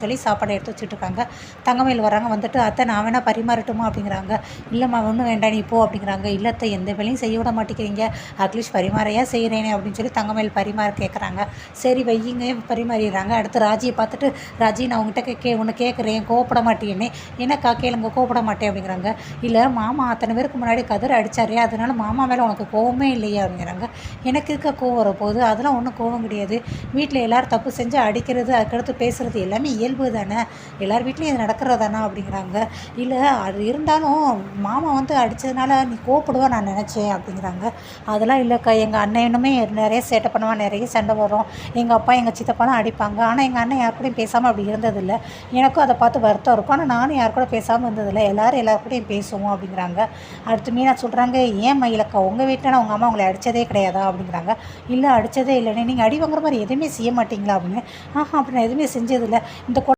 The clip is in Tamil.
சொல்லி சாப்பாடு எடுத்து வச்சுட்ருக்காங்க. தங்கமயில் வராங்க. வந்துட்டு அத்தை நான் வேணா பரிமாறட்டுமா அப்படிங்கிறாங்க. இல்லைம்மா ஒன்றும் வேண்டாம் நீ போ அப்படிங்கிறாங்க. இல்லை அத்தை எந்த வேலையும் செய்ய விட மாட்டேங்கிறீங்க, அட்லீஸ்ட் பரிமாறையா செய்கிறேனே அப்படின்னு சொல்லி தங்கமயில் பரிமாற கேட்குறாங்க. சரி வையுங்க பரிமாறிடுறாங்க. அடுத்து ராஜியை பார்த்துட்டு ராஜி நான் உங்ககிட்ட ஒன்று கேட்குறேன், கோவப்பட மாட்டேன்னு. என்னக்கா கேளுங்க, கோவப்பட மாட்டேன் அப்படிங்கிறாங்க. இல்லை மாமா அத்தனை பேருக்கு முன்னாடி கதிர் அடித்தாரே, அதனால மாமா மேலே உனக்கு கோவமே இல்லையா அப்படிங்கிறாங்க. எனக்கு இருக்க கோவம் வரப்போகுது, அதெல்லாம் ஒன்றும் கோவம் கிடையாது. வீட்டில் எல்லோரும் தப்பு செஞ்சு அடிக்கிறது அதுக்கடுத்து பேசுகிறது எல்லாமே இயல்பு தானே, எல்லார் வீட்லேயும் இது நடக்கிறதானா அப்படிங்கிறாங்க. இல்லை அது இருந்தாலும் மாமா வந்து அடித்ததுனால நீ கோவப்படுவா நான் நினச்சேன் அப்படிங்கிறாங்க. அதெல்லாம் இல்லைக்கா, எங்கள் அண்ணனுமே நிறைய சேட்டை பண்ணுவான், நிறைய சண்டை வரும், எங்கள் அப்பா எங்கள் சித்தப்பாலாம் அடிப்பாங்க. ஆனால் எங்கள் அண்ணன் யார் கூடயும் பேசாமல் அப்படி இருந்ததில்லை. எனக்கும் அதை பார்த்து வருத்தம் இருக்கும், ஆனால் நானும் யார் கூட பேசாமல் இருந்ததில்லை, எல்லார் கூடயும் பேசுவோம் அப்படிங்கிறாங்க. அடுத்து மீனா சொல்கிறாங்க, ஏன் மயிலக்கா உங்கள் வீட்டில் உங்கள் அம்மா உங்களை அடித்ததே கிடையாதா அப்படிங்கிறாங்க. இல்லை அடித்ததே இல்லைண்ணே, நீங்கள் அடி வாங்குற மாதிரி எதுவுமே செய்ய மாட்டிங்களா அப்படின்னு. அப்படி நான் எதுவுமே செஞ்சதில்லை, இந்த